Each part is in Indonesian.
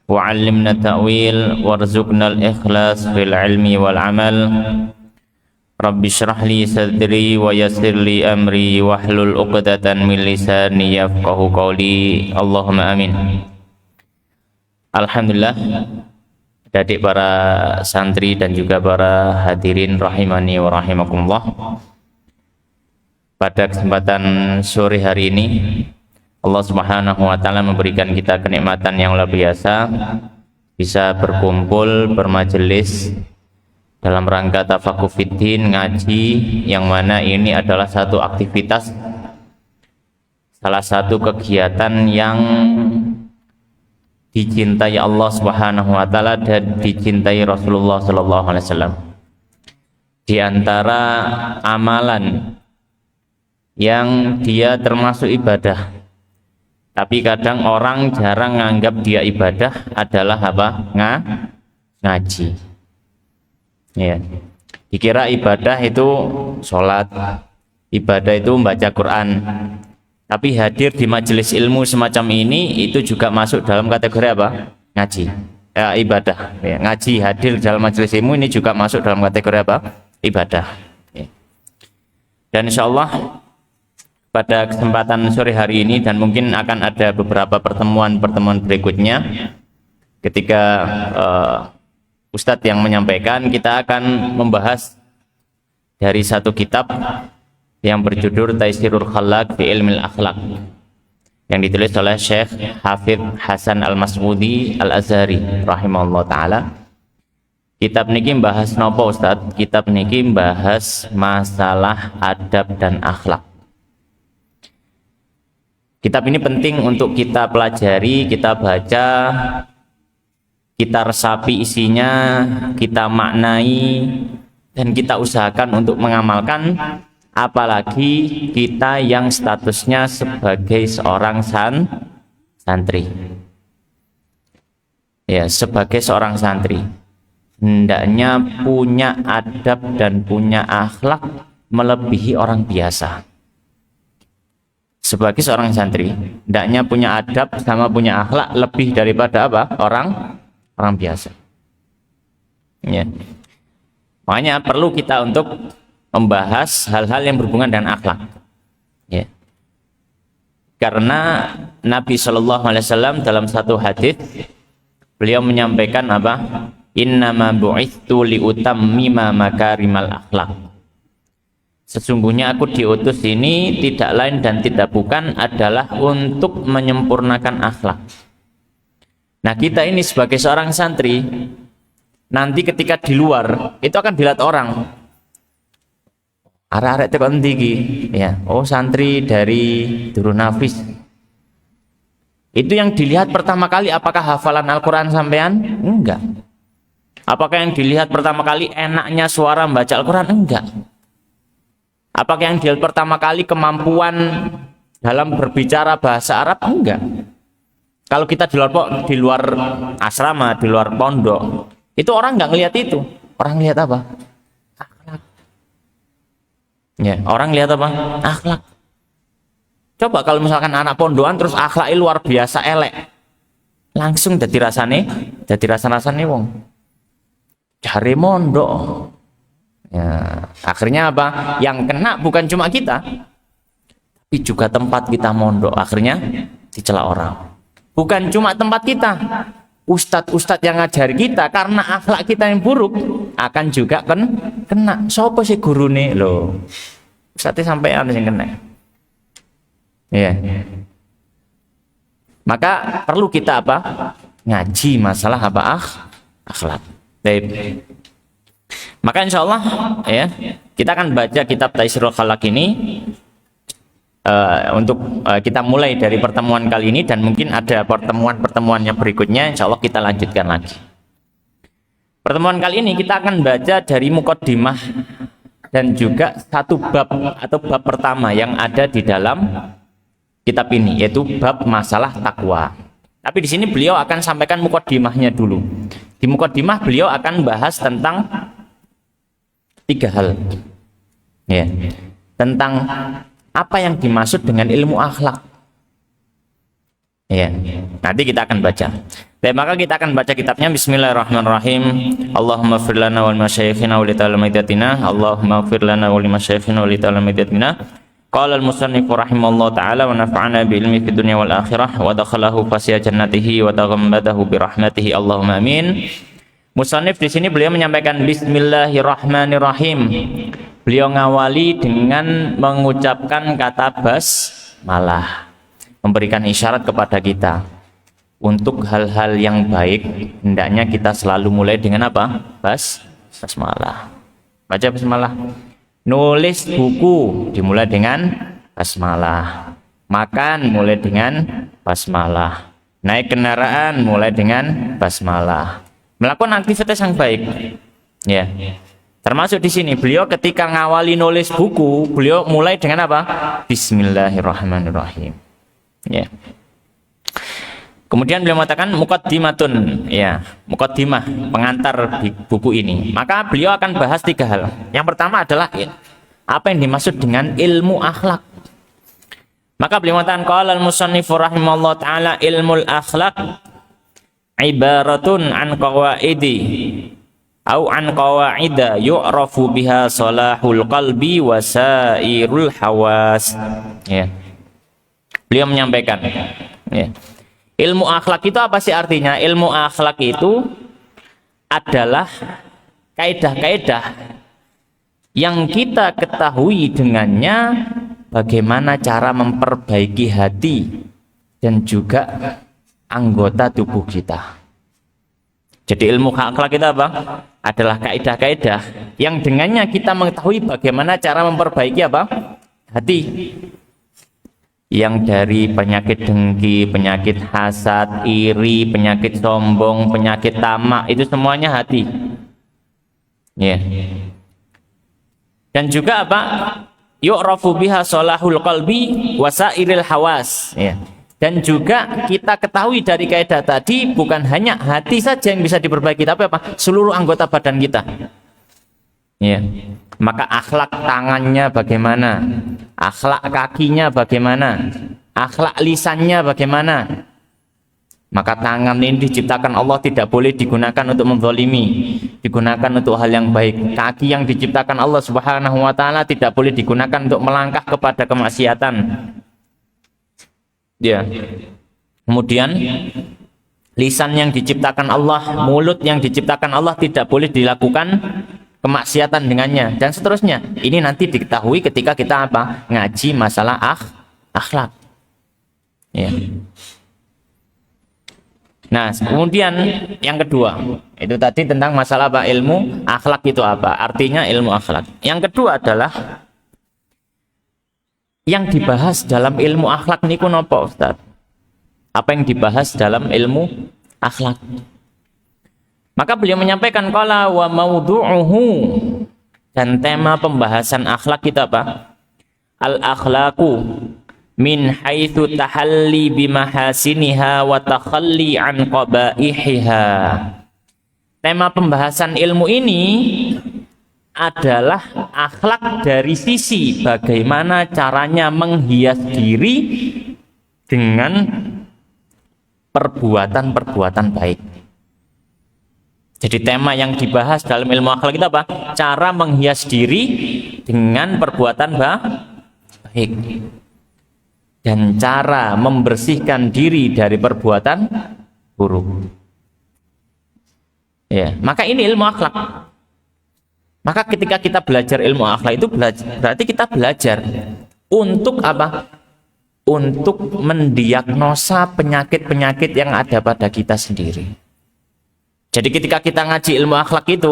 وعلمنا التأويل وارزقنا الإخلاص في العلم والعمل رب اشرح لي صدري ويسر لي أمري واحلل عقدة من لساني يفقهوا قولي اللهم آمين. Alhamdulillah, adik para santri dan juga para hadirin rahimani wa rahimakumullah. Pada kesempatan sore hari ini Allah Subhanahu wa taala memberikan kita kenikmatan yang luar biasa, bisa berkumpul bermajelis dalam rangka tafaqquh fiddin, ngaji, yang mana ini adalah satu aktivitas, salah satu kegiatan yang dicintai Allah Subhanahu wa taala dan dicintai Rasulullah sallallahu alaihi wasallam. Di antara amalan yang dia termasuk ibadah, tapi kadang orang jarang menganggap dia ibadah adalah apa? Ngaji. Ya. Dikira ibadah itu sholat, ibadah itu membaca Quran. Tapi hadir di majelis ilmu semacam ini itu juga masuk dalam kategori apa? Ngaji. Ibadah. Ya. Ngaji, hadir dalam majelis ilmu ini juga masuk dalam kategori apa? Ibadah. Ya. Dan insya Allah pada kesempatan sore hari ini dan mungkin akan ada beberapa pertemuan-pertemuan berikutnya ketika Ustadz yang menyampaikan, kita akan membahas dari satu kitab yang berjudul Taisirul Khalaq fi Ilmil Akhlaq yang ditulis oleh Syekh Hafidz Hasan Al-Mas'udi Al-Azhari rahimahullah ta'ala. Kitab niki membahas nopo Ustadz? Kitab niki membahas masalah adab dan akhlak. Kitab ini penting untuk kita pelajari, kita baca, kita resapi isinya, kita maknai, dan kita usahakan untuk mengamalkan, apalagi kita yang statusnya sebagai seorang santri. Ya, sebagai seorang santri, hendaknya punya adab dan punya akhlak melebihi orang biasa. Sebagai seorang santri, hendaknya punya adab sama punya akhlak lebih daripada apa? Orang biasa. Ya. Makanya perlu kita untuk membahas hal-hal yang berhubungan dengan akhlak. Ya. Karena Nabi Shallallahu Alaihi Wasallam dalam satu hadis beliau menyampaikan apa? Innama bu'ithu liutammima makarimal akhlak. Sesungguhnya aku diutus ini tidak lain dan tidak bukan adalah untuk menyempurnakan akhlak. Nah, kita ini sebagai seorang santri, nanti ketika di luar itu akan dilihat orang. Arek-arek tekan tinggi, ya. Oh, santri dari Durun Nafis. Itu yang dilihat pertama kali apakah hafalan Al-Qur'an sampean? Enggak. Apakah yang dilihat pertama kali enaknya suara membaca Al-Qur'an? Enggak. Apakah yang dilihat pertama kali kemampuan dalam berbicara bahasa Arab? Enggak. Kalau kita di luar asrama, di luar pondok, itu orang nggak ngelihat itu. Orang lihat apa? Akhlak. Ya, orang lihat apa? Akhlak. Coba kalau misalkan anak pondokan terus akhlaknya luar biasa elek, langsung jadi rasane wong. Cari mondok. Ya, akhirnya apa? Yang kena bukan cuma kita, tapi juga tempat kita mondok. Akhirnya dicela orang. Bukan cuma tempat kita, ustadz yang ngajari kita karena akhlak kita yang buruk akan juga kena. Sopo sih gurune lo? Ustadznya sampean yang kena. Ya. Maka perlu kita apa? Ngaji masalah apa? Akhlak. Baik. Maka insya Allah ya kita akan baca kitab Taisirul Khalaq ini untuk kita mulai dari pertemuan kali ini dan mungkin ada pertemuan yang berikutnya insya Allah kita lanjutkan lagi. Pertemuan kali ini kita akan baca dari muqaddimah dan juga satu bab atau bab pertama yang ada di dalam kitab ini, yaitu bab masalah takwa. Tapi di sini beliau akan sampaikan muqaddimahnya dulu. Di muqaddimah beliau akan bahas tentang 3 hal. Ya. Tentang apa yang dimaksud dengan ilmu akhlak. Ya, nanti kita akan baca. Baik, maka kita akan baca kitabnya. Bismillahirrahmanirrahim. Allahumma ighfir lana wal masyayikhina wa li talamidatina. Allahumma ighfir lana wal masyayikhina wa li talamidatina. Qala al-musannif rahimallahu ta'ala wa nafa'ana bi ilmi fid dunya wal akhirah wa dakhalahu fasiya jannatihi wa taghammadahu bi rahmatihi. Allahumma amin. Musannif di sini beliau menyampaikan Bismillahirrahmanirrahim. Beliau ngawali dengan mengucapkan kata basmalah, memberikan isyarat kepada kita untuk hal-hal yang baik hendaknya kita selalu mulai dengan apa? Basmalah. Baca basmalah. Nulis buku dimulai dengan basmalah. Makan mulai dengan basmalah. Naik kendaraan mulai dengan basmalah. Melakukan aktivitas yang baik. Ya. Termasuk di sini beliau ketika ngawali nulis buku, beliau mulai dengan apa? Bismillahirrahmanirrahim. Ya. Kemudian beliau mengatakan muqaddimatun, ya, muqaddimah, pengantar di buku ini. Maka beliau akan bahas 3 hal. Yang pertama adalah apa yang dimaksud dengan ilmu akhlak. Maka beliau mengatakan qala al-musannif rahimallahu taala ilmul akhlak ibaratun an qawaidi au an qawaida yu'rafu biha salahul qalbi wa sairul hawas. Ya. Beliau menyampaikan, ya. Ilmu akhlak itu apa sih artinya? Ilmu akhlak itu adalah kaidah-kaidah yang kita ketahui dengannya bagaimana cara memperbaiki hati dan juga anggota tubuh kita. Jadi ilmu akhlak kita apa? Adalah kaidah-kaidah yang dengannya kita mengetahui bagaimana cara memperbaiki apa? Hati. Yang dari penyakit dengki, penyakit hasad, iri, penyakit sombong, penyakit tamak, itu semuanya hati. Ya. Dan juga apa? Yu'rafu biha salahul qalbi wa sairil hawas. Ya. Dan juga kita ketahui dari kaidah tadi bukan hanya hati saja yang bisa diperbaiki, tapi apa? Seluruh anggota badan kita. Ya. Maka akhlak tangannya bagaimana? Akhlak kakinya bagaimana? Akhlak lisannya bagaimana? Maka tangan ini diciptakan Allah tidak boleh digunakan untuk menzalimi, digunakan untuk hal yang baik. Kaki yang diciptakan Allah Subhanahu wa taala tidak boleh digunakan untuk melangkah kepada kemaksiatan. Ya. Kemudian lisan yang diciptakan Allah, mulut yang diciptakan Allah tidak boleh dilakukan kemaksiatan dengannya, dan seterusnya. Ini nanti diketahui ketika kita apa? Ngaji masalah akhlak. Ya. Nah, kemudian yang kedua, itu tadi tentang masalah apa? Ilmu akhlak itu apa? Artinya ilmu akhlak. Yang kedua adalah yang dibahas dalam ilmu akhlak niku napa, Ustaz? Apa yang dibahas dalam ilmu akhlak? Maka beliau menyampaikan qala wa maudhu'uhu, dan tema pembahasan akhlak kita apa? Al akhlaqu min haitsu tahalli bimahasiniha wa takhalli an qabaihiha. Tema pembahasan ilmu ini adalah akhlak dari sisi bagaimana caranya menghias diri dengan perbuatan-perbuatan baik. Jadi tema yang dibahas dalam ilmu akhlak itu apa? Cara menghias diri dengan perbuatan baik dan cara membersihkan diri dari perbuatan buruk. Ya, maka ini ilmu akhlak. Maka ketika kita belajar ilmu akhlak itu berarti kita belajar untuk apa? Untuk mendiagnosa penyakit-penyakit yang ada pada kita sendiri. Jadi ketika kita ngaji ilmu akhlak itu,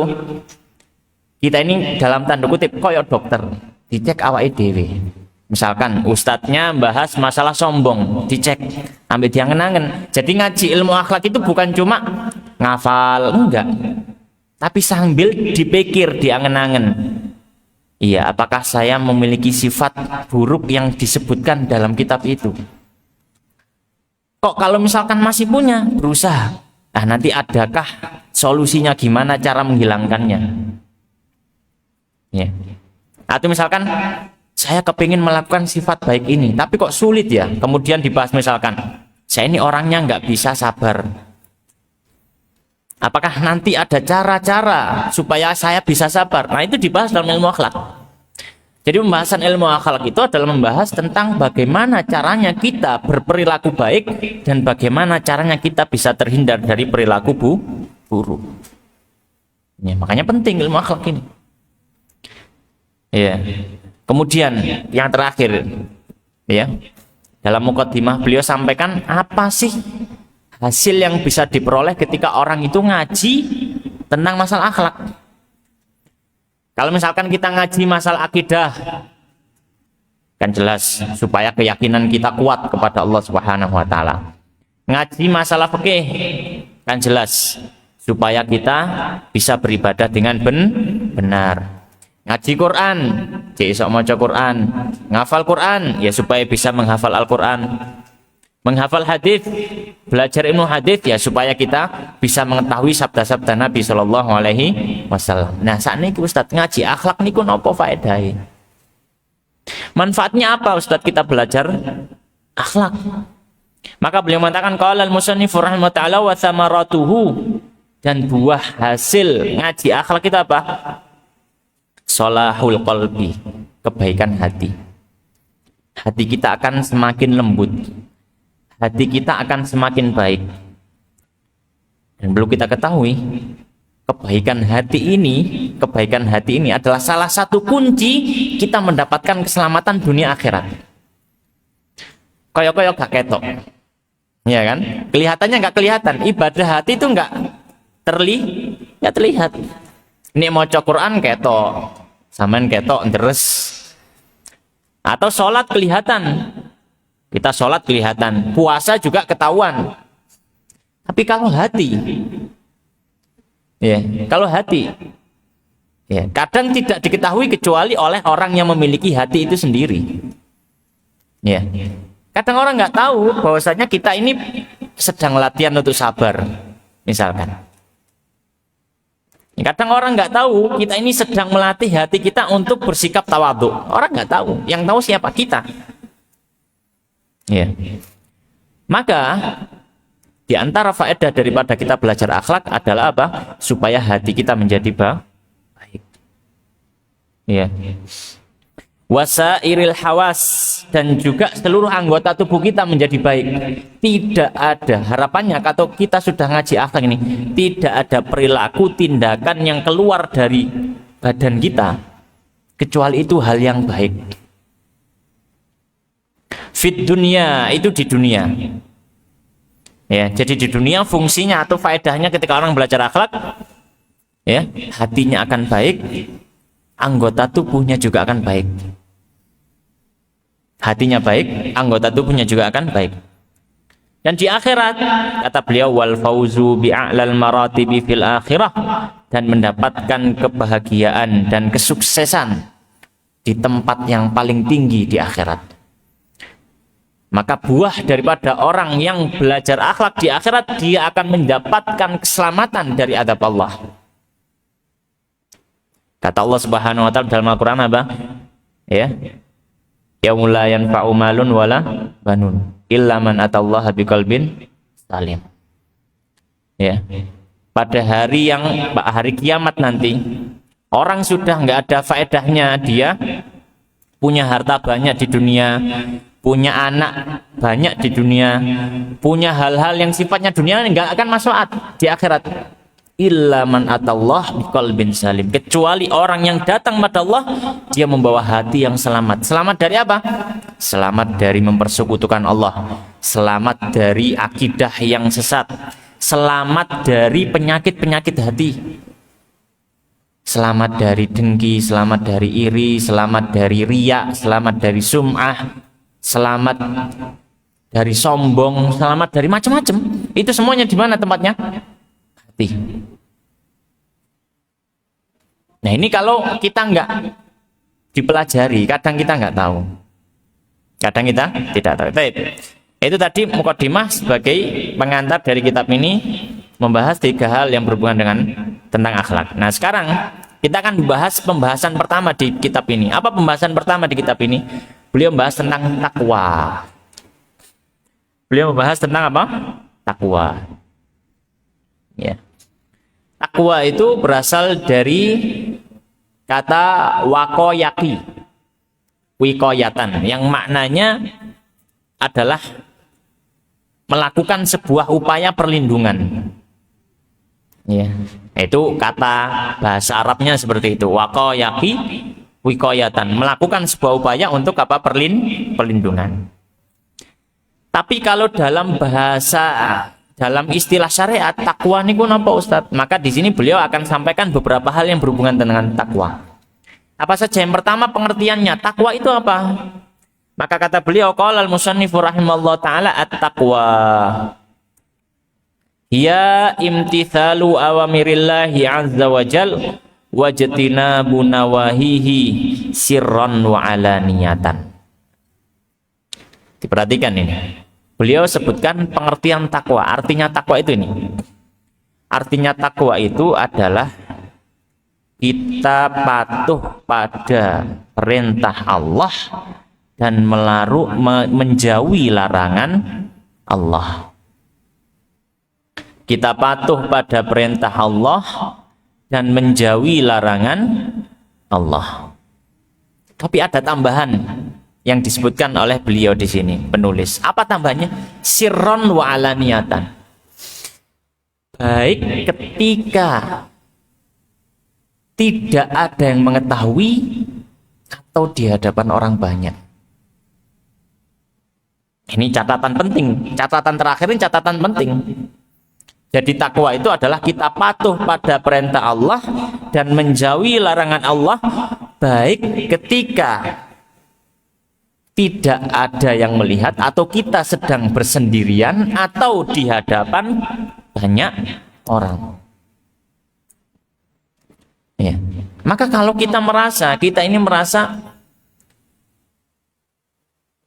kita ini dalam tanda kutip koyok dokter, dicek awake dhewe. Misalkan ustadznya bahas masalah sombong, dicek ambil diangen-angen. Jadi ngaji ilmu akhlak itu bukan cuma ngafal, enggak. Tapi sambil dipikir, diangen-angen. Iya, apakah saya memiliki sifat buruk yang disebutkan dalam kitab itu? Kok kalau misalkan masih punya, berusaha. Nah, nanti adakah solusinya gimana cara menghilangkannya? Ya. Atau misalkan saya kepingin melakukan sifat baik ini, tapi kok sulit ya? Kemudian dibahas misalkan, Saya ini orangnya nggak bisa sabar. Apakah nanti ada cara-cara supaya saya bisa sabar? Nah, itu dibahas dalam ilmu akhlak. Jadi pembahasan ilmu akhlak itu adalah membahas tentang bagaimana caranya kita berperilaku baik dan bagaimana caranya kita bisa terhindar dari perilaku buruk. Ya, makanya penting ilmu akhlak ini. Ya. Kemudian yang terakhir, ya, dalam mukaddimah beliau sampaikan apa sih hasil yang bisa diperoleh ketika orang itu ngaji tentang masalah akhlak. Kalau misalkan kita ngaji masalah akidah, kan jelas supaya keyakinan kita kuat kepada Allah Subhanahu wa taala. Ngaji masalah fikih, kan jelas supaya kita bisa beribadah dengan benar. Ngaji Quran, iso maca Quran, ngafal Quran ya supaya bisa menghafal Al-Quran. Menghafal hadis, belajar ilmu hadis ya supaya kita bisa mengetahui sabda-sabda Nabi Shallallahu alaihi wasallam. Nah, saat ini Ustaz ngaji akhlak niku napa faedahe? Manfaatnya apa Ustaz kita belajar akhlak? Maka beliau mengatakan qala al-musannif rahimahullah wa thamaratuhu, dan buah hasil ngaji akhlak kita apa? Sholahul qalbi, kebaikan hati. Hati kita akan semakin lembut. Hati kita akan semakin baik. Dan perlu kita ketahui, kebaikan hati ini adalah salah satu kunci kita mendapatkan keselamatan dunia akhirat. Koyok-koyok gak ketok. Ya kan? Kelihatannya nggak kelihatan. Ibadah hati itu nggak terlihat. Ini maca Quran ketok. Saman ketok deres. Atau sholat kelihatan. Kita sholat kelihatan. Puasa juga ketahuan. Tapi kalau hati, kadang tidak diketahui kecuali oleh orang yang memiliki hati itu sendiri. Ya. Kadang orang nggak tahu bahwasanya kita ini sedang latihan untuk sabar, misalkan. Kadang orang nggak tahu kita ini sedang melatih hati kita untuk bersikap tawadhu. Orang nggak tahu. Yang tahu siapa? Kita. Ya. Maka di antara faedah daripada kita belajar akhlak adalah apa? Supaya hati kita menjadi baik. Ya. Wasairil hawas, dan juga seluruh anggota tubuh kita menjadi baik. Tidak ada harapannya kalau kita sudah ngaji akhlak ini, tidak ada perilaku tindakan yang keluar dari badan kita kecuali itu hal yang baik. Fit dunia, itu di dunia. Ya, jadi di dunia fungsinya atau faedahnya ketika orang belajar akhlak, ya, hatinya akan baik, anggota tubuhnya juga akan baik. Hatinya baik, anggota tubuhnya juga akan baik. Dan di akhirat, kata beliau, wal fauzu bi'a'lal maratibi fil akhirah, dan mendapatkan kebahagiaan dan kesuksesan di tempat yang paling tinggi di akhirat. Maka buah daripada orang yang belajar akhlak di akhirat, dia akan mendapatkan keselamatan dari azab Allah. Kata Allah Subhanahu wa taala dalam Al-Qur'an apa? Ya. Yaumul la yanfa'u malun wala banun illa man atallaha biqalbin salim. Ya. Pada hari kiamat nanti, orang sudah nggak ada faedahnya dia punya harta banyak di dunia, punya anak banyak di dunia, punya hal-hal yang sifatnya dunia nggak akan masuk di akhirat. Illa man atallah biqalbin salim, kecuali orang yang datang pada Allah dia membawa hati yang selamat. Selamat dari apa? Selamat dari mempersekutukan Allah, selamat dari akidah yang sesat, selamat dari penyakit-penyakit hati, selamat dari dengki, selamat dari iri, selamat dari riya, selamat dari sum'ah, selamat dari sombong, selamat dari macam-macam. Itu semuanya di mana tempatnya? Hati. Nah, ini kalau kita nggak dipelajari, kadang kita nggak tahu, kadang kita tidak tahu. Itu tadi mukadimah sebagai pengantar dari kitab ini, membahas 3 hal yang berhubungan dengan tentang akhlak. Nah, sekarang kita akan membahas pembahasan pertama di kitab ini. Apa pembahasan pertama di kitab ini? Beliau membahas tentang takwa. Beliau membahas tentang apa? Takwa. Ya. Takwa itu berasal dari kata wakoyaki, wikoyatan, yang maknanya adalah melakukan sebuah upaya perlindungan. Ya, itu kata bahasa Arabnya seperti itu. Wakoyaki, wikoyatan, melakukan sebuah upaya untuk apa? Perlindungan. Tapi kalau dalam bahasa, dalam istilah syariat, takwa niku napa Ustaz? Maka di sini beliau akan sampaikan beberapa hal yang berhubungan dengan takwa. Apa saja? Yang pertama pengertiannya, takwa itu apa? Maka kata beliau, qala al-musannif rahimallahu taala, at-taqwa ya imtithalu awamirillahi azza wa jal wajtinabu nawahihi sirran wa alaniyatan. Diperhatikan ini. Beliau sebutkan pengertian takwa. Artinya takwa itu ini. Artinya takwa itu adalah kita patuh pada perintah Allah dan menjauhi larangan Allah. Kita patuh pada perintah Allah dan menjauhi larangan Allah. Tapi ada tambahan yang disebutkan oleh beliau di sini, penulis. Apa tambahnya? Sirron wa alaniyatan. Baik ketika tidak ada yang mengetahui atau di hadapan orang banyak. Ini catatan penting. Catatan terakhir ini catatan penting. Jadi takwa itu adalah kita patuh pada perintah Allah dan menjauhi larangan Allah, baik ketika tidak ada yang melihat atau kita sedang bersendirian atau di hadapan banyak orang. Ya. Maka kalau kita ini merasa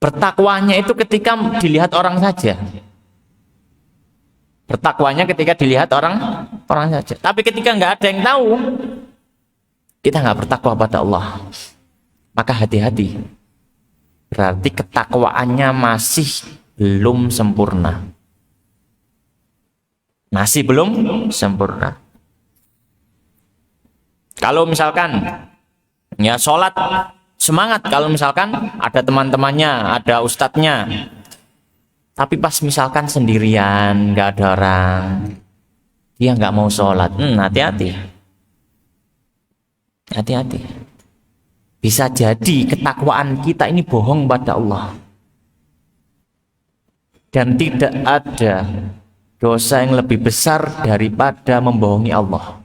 bertakwanya itu ketika dilihat orang saja. Bertakwanya ketika dilihat orang saja. Tapi ketika nggak ada yang tahu, kita nggak bertakwa pada Allah. Maka hati-hati. Berarti ketakwaannya masih belum sempurna. Masih belum sempurna. Kalau misalkan ya sholat semangat, kalau misalkan ada teman-temannya, ada ustadznya, tapi pas misalkan sendirian, nggak ada orang, dia nggak mau sholat, hati-hati. Hati-hati. Bisa jadi ketakwaan kita ini bohong pada Allah. Dan tidak ada dosa yang lebih besar daripada membohongi Allah.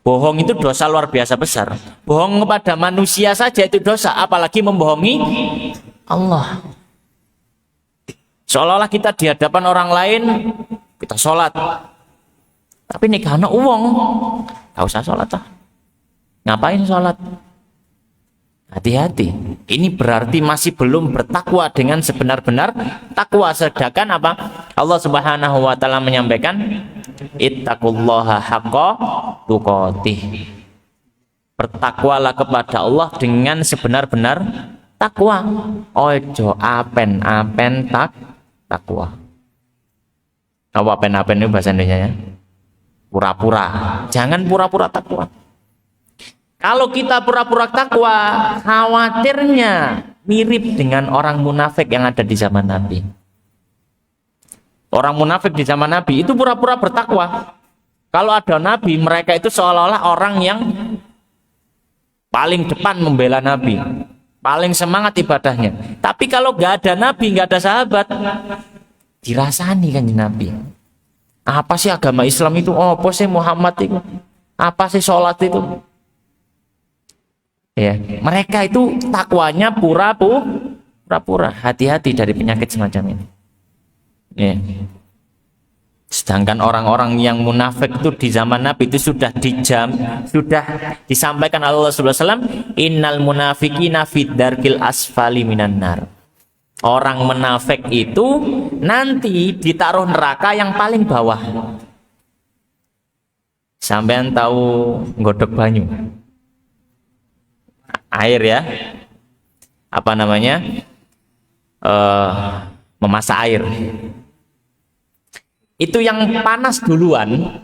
Bohong itu dosa luar biasa besar. Bohong kepada manusia saja itu dosa, apalagi membohongi Allah. Seolah-olah kita di hadapan orang lain, kita sholat. Tapi ini karena uang, gak usah sholat. Ngapain sholat? Hati-hati. Ini berarti masih belum bertakwa dengan sebenar-benar takwa. Sedangkan apa? Allah Subhanahu wa taala menyampaikan, ittaqullaha haqqa tuqatih. Bertakwalah kepada Allah dengan sebenar-benar takwa. Ojo apen-apen takwa. Apa apen-apen itu bahasa Indonesianya? Pura-pura. Jangan pura-pura takwa. Kalau kita pura-pura takwa, khawatirnya mirip dengan orang munafik yang ada di zaman Nabi. Orang munafik di zaman Nabi itu pura-pura bertakwa. Kalau ada Nabi, mereka itu seolah-olah orang yang paling depan membela Nabi, paling semangat ibadahnya. Tapi kalau nggak ada Nabi, nggak ada sahabat, dirasani kan Nabi. Apa sih agama Islam itu? Oh, apa sih Muhammad itu? Apa sih sholat itu? Ya, mereka itu takwanya pura-pura. Hati-hati dari penyakit semacam ini. Ya. Sedangkan orang-orang yang munafik itu di zaman Nabi itu sudah disampaikan Allah SAW, innal munafiqina fid darkil asfali minan nar. Orang munafik itu nanti ditaruh neraka yang paling bawah. Sampean tahu nggodok banyu? Air ya, apa namanya, memasak air. Itu yang panas duluan,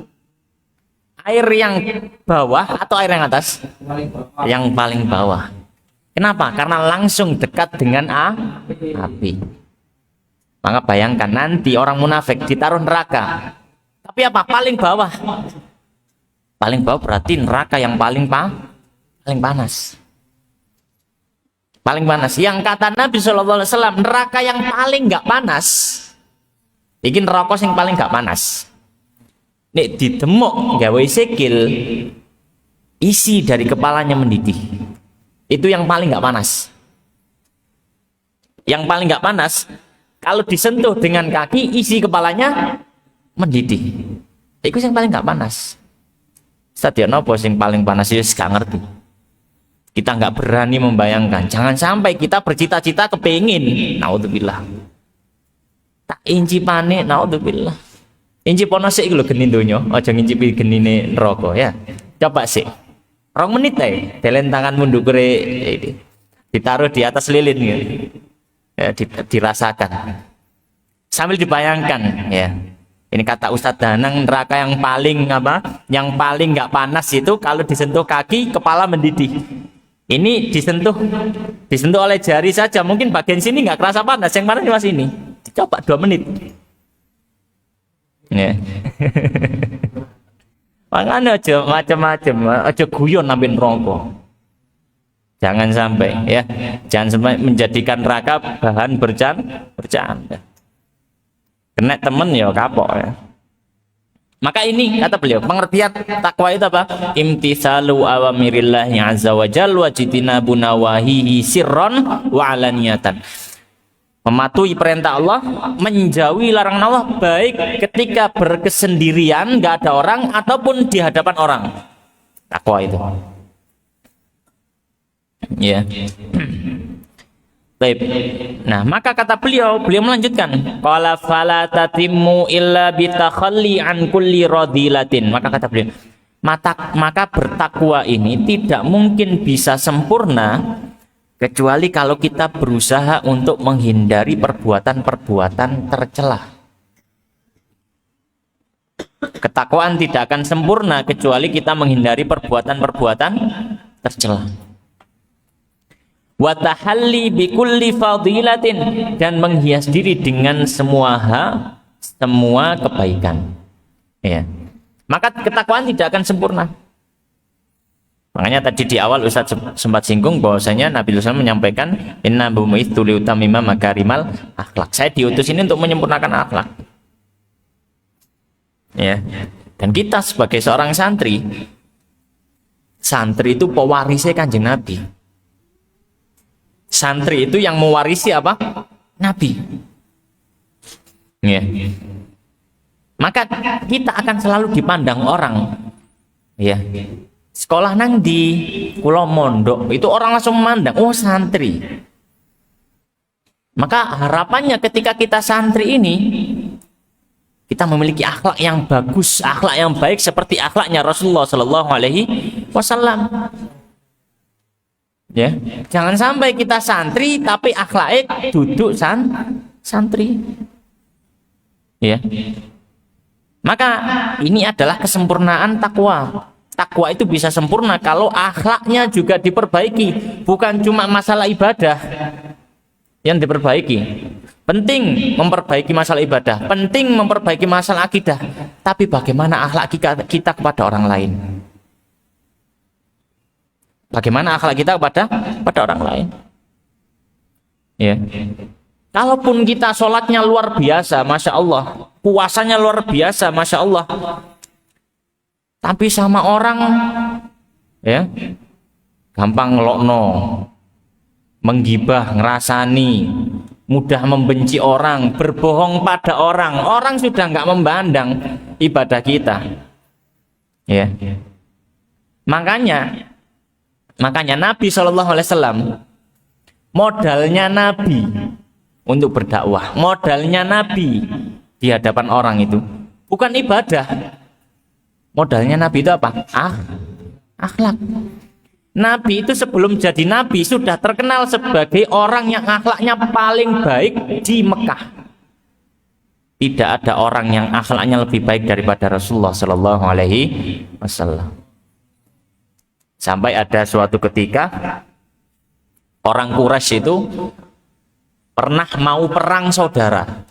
air yang bawah atau air yang atas? Yang paling bawah. Kenapa? Karena langsung dekat dengan api. Maka bayangkan nanti orang munafik ditaruh neraka. Tapi apa? Paling bawah. Paling bawah berarti neraka yang paling panas. Paling panas. Yang kata Nabi SAW, neraka yang paling nggak panas. Iki neraka yang paling nggak panas. Nek didemuk gawe sikil, isi dari kepalanya mendidih. Itu yang paling nggak panas. Yang paling nggak panas, kalau disentuh dengan kaki, isi kepalanya mendidih. Itu yang paling nggak panas. Stadion apa yang paling panas? Ya gak ngerti. Kita nggak berani membayangkan. Jangan sampai kita bercita-cita kepingin. Naudzubillah. Tak incipane, naudzubillah. Incipono sik iku lho geni donya, aja ngincipi genine neraka ya. Coba sik. 2 menit ae, delen tanganmu ndukure ditaruh di atas lilin ya. Dirasakan. Sambil dibayangkan ya. Ini kata Ustadz Danang, neraka yang paling apa? Yang paling nggak panas itu kalau disentuh kaki, kepala mendidih. Ini disentuh oleh jari saja, mungkin bagian sini nggak kerasa panas, yang panas cuma sini. Coba 2 menit. Ya. Makanya aja macam-macam, aja guyon ambil rokok. Jangan sampai ya, jangan sampai menjadikan neraka bahan bercanda. Kena temen ya kapok ya. Maka ini kata beliau, pengertian takwa itu apa? Imtitsalu awamirillahi azza wa jalla wa jitinabu nawahihi sirron wa alaniyatan. Mematuhi perintah Allah, menjauhi larangan Allah, baik ketika berkesendirian, nggak ada orang, ataupun di hadapan orang. Takwa itu. Ya. Baik. Nah, maka kata beliau melanjutkan, qala fala tatimmu illa bitakhalli an kulli radilatin. Maka kata beliau, maka bertakwa ini tidak mungkin bisa sempurna kecuali kalau kita berusaha untuk menghindari perbuatan-perbuatan tercela. Ketakwaan tidak akan sempurna kecuali kita menghindari perbuatan-perbuatan tercela. Wa tahalli bi kulli fadilatin, dan menghias diri dengan semua kebaikan. Ya. Maka ketakwaan tidak akan sempurna. Makanya tadi di awal Ustaz sempat singgung bahwasanya Nabi SAW menyampaikan inna bu'itsu liutamima makarimal akhlak. Saya diutus ini untuk menyempurnakan akhlak. Ya. Dan kita sebagai seorang santri itu pewarisnya Kanjeng Nabi. Santri itu yang mewarisi apa? Nabi. Ya. Maka kita akan selalu dipandang orang. Ya. Sekolah nang di Pulau Mondok itu orang langsung memandang, oh santri. Maka harapannya ketika kita santri ini, kita memiliki akhlak yang bagus, akhlak yang baik seperti akhlaknya Rasulullah Shallallahu Alaihi Wasallam. Ya, jangan sampai kita santri tapi akhlaknya duduk santri. Ya, maka ini adalah kesempurnaan takwa. Takwa itu bisa sempurna kalau akhlaknya juga diperbaiki, bukan cuma masalah ibadah yang diperbaiki. Penting memperbaiki masalah ibadah, penting memperbaiki masalah akidah, tapi bagaimana akhlak kita kepada orang lain? Bagaimana akhlak kita kepada orang lain? Ya. Kalaupun kita sholatnya luar biasa, masya Allah, puasanya luar biasa, masya Allah, tapi sama orang ya gampang ngelokno, menggibah, ngerasani, mudah membenci orang, berbohong pada orang sudah nggak memandang ibadah kita. Ya. Makanya Nabi SAW, modalnya Nabi untuk berdakwah, modalnya Nabi di hadapan orang itu bukan ibadah. Modalnya Nabi itu apa? Akhlak. Nabi itu sebelum jadi Nabi sudah terkenal sebagai orang yang akhlaknya paling baik di Mekah. tidak ada orang yang akhlaknya lebih baik daripada Rasulullah Shallallahu Alaihi Wasallam. Sampai ada suatu ketika orang Quraisy itu pernah mau perang saudara.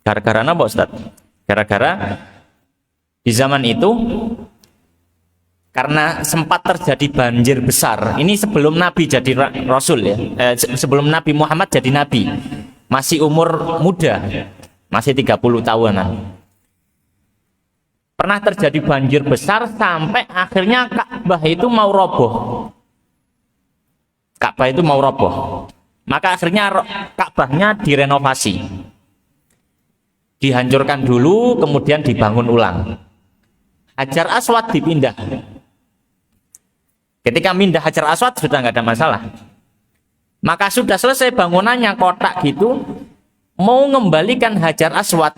Gara-gara apa, Ustaz? Gara-gara di zaman itu karena sempat terjadi banjir besar. Ini sebelum Nabi jadi Rasul ya. Sebelum Nabi Muhammad jadi Nabi. Masih umur muda. Masih 30 tahunan. Pernah terjadi banjir besar sampai akhirnya Ka'bah itu mau roboh. Ka'bah itu mau roboh. Maka akhirnya Ka'bahnya direnovasi. Dihancurkan dulu, kemudian dibangun ulang. Hajar Aswad dipindah. Ketika pindah Hajar Aswad sudah nggak ada masalah. Maka sudah selesai bangunannya kotak gitu, mau mengembalikan Hajar Aswad.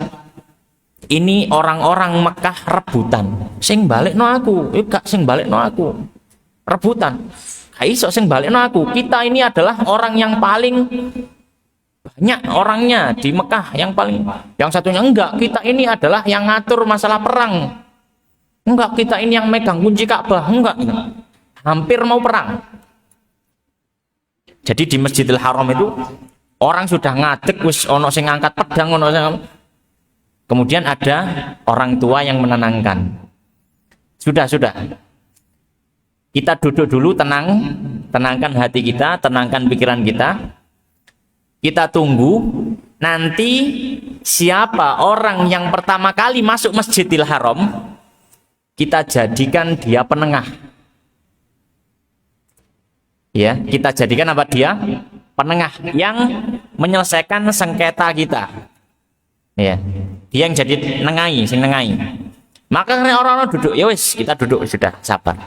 Ini orang-orang Mekah rebutan. Sing balik no aku, gak sing balik no aku. Rebutan. Iso sing balik no aku. Kita ini adalah orang yang paling banyak orangnya di Mekah, yang satunya enggak. Kita ini adalah yang ngatur masalah perang. Enggak, kita ini yang megang kunci Ka'bah. Enggak. Hampir mau perang. Jadi di Masjidil Haram itu orang sudah ngadeg, wis ono sing ngangkat pedang, ono sing. Kemudian ada orang tua yang menenangkan. Sudah. Kita duduk dulu, tenangkan hati kita, tenangkan pikiran kita. Kita tunggu nanti siapa orang yang pertama kali masuk Masjidil Haram, kita jadikan dia penengah. Ya, kita jadikan apa dia? Penengah yang menyelesaikan sengketa kita. Ya, dia yang jadi nengai, sing nengai. Maka orang-orang duduk, ya wis, kita duduk sudah, sabar.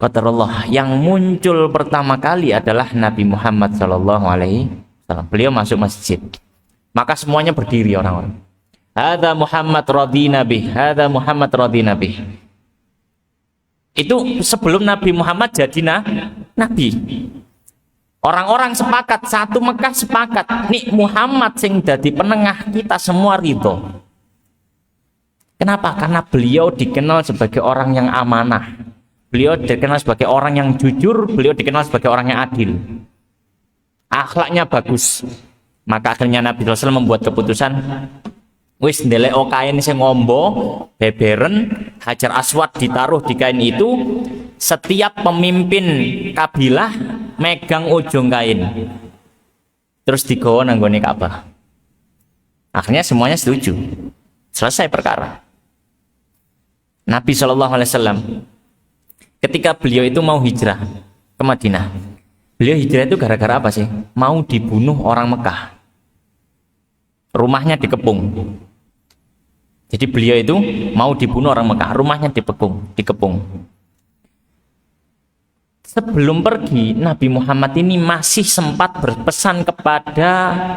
Qadarullah, yang muncul pertama kali adalah Nabi Muhammad Shallallahu Alaihi Wasallam. Beliau masuk masjid, maka semuanya berdiri orang-orang. Hadza Muhammad radina bih, hadza Muhammad radina bih. Itu sebelum Nabi Muhammad jadi Nabi. Orang-orang sepakat, satu Mekah sepakat, nih Muhammad sing dadi penengah, kita semua ridho. Kenapa? Karena beliau dikenal sebagai orang yang amanah. Beliau dikenal sebagai orang yang jujur, beliau dikenal sebagai orang yang adil. Akhlaknya bagus. Maka akhirnya Nabi SAW membuat keputusan, wis ndelok kain sing ngombo, beberen, Hajar Aswad ditaruh di kain itu, setiap pemimpin kabilah megang ujung kain. Terus digawa nang gone Ka'bah. Akhirnya semuanya setuju. Selesai perkara. Nabi SAW ketika beliau itu mau hijrah ke Madinah. Beliau hijrah itu gara-gara apa sih? Mau dibunuh orang Mekah. Rumahnya dikepung. Jadi beliau itu mau dibunuh orang Mekah, rumahnya dikepung. Sebelum pergi, Nabi Muhammad ini masih sempat berpesan kepada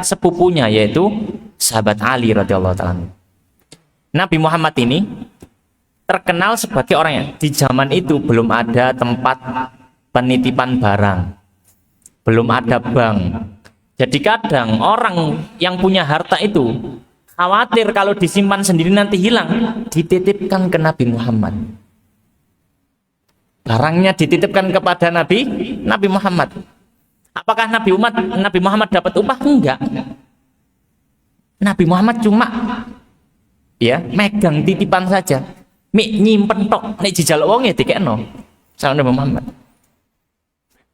sepupunya, yaitu sahabat Ali radhiyallahu ta'ala. Nabi Muhammad ini terkenal sebagai orang yang di zaman itu belum ada tempat penitipan barang, belum ada bank. Jadi kadang orang yang punya harta itu khawatir kalau disimpan sendiri nanti hilang, dititipkan ke Nabi Muhammad. Barangnya dititipkan kepada Nabi Muhammad. Apakah Nabi Muhammad dapat upah? Enggak. Nabi Muhammad cuma ya megang titipan saja. Nyimpen tok, nek dijaluk wong ya dikekno sama Nabi Muhammad.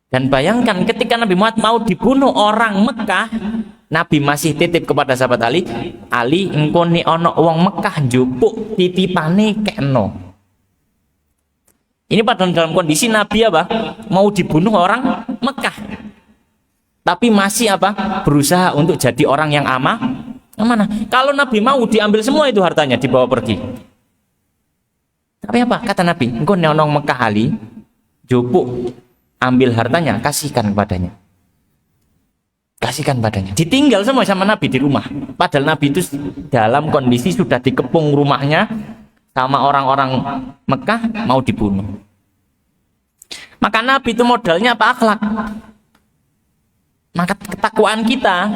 Dan bayangkan ketika Nabi Muhammad mau dibunuh orang Mekah, Nabi masih titip kepada sahabat Ali, engko nek ana wong Mekah njupuk titipane kekno. Ini padahal dalam kondisi Nabi apa? Mau dibunuh orang Mekah. Tapi masih apa? Berusaha untuk jadi orang yang amanah. Kalau Nabi mau diambil semua itu hartanya, dibawa pergi. Tapi apa? Kata Nabi, engko nek ana wong Mekah Ali, njupuk, ambil hartanya, kasihkan padanya. Kasihkan padanya. Ditinggal semua sama Nabi di rumah. Padahal Nabi itu dalam kondisi sudah dikepung rumahnya sama orang-orang Mekah mau dibunuh. Maka Nabi itu modalnya apa? Akhlak. Maka ketakwaan kita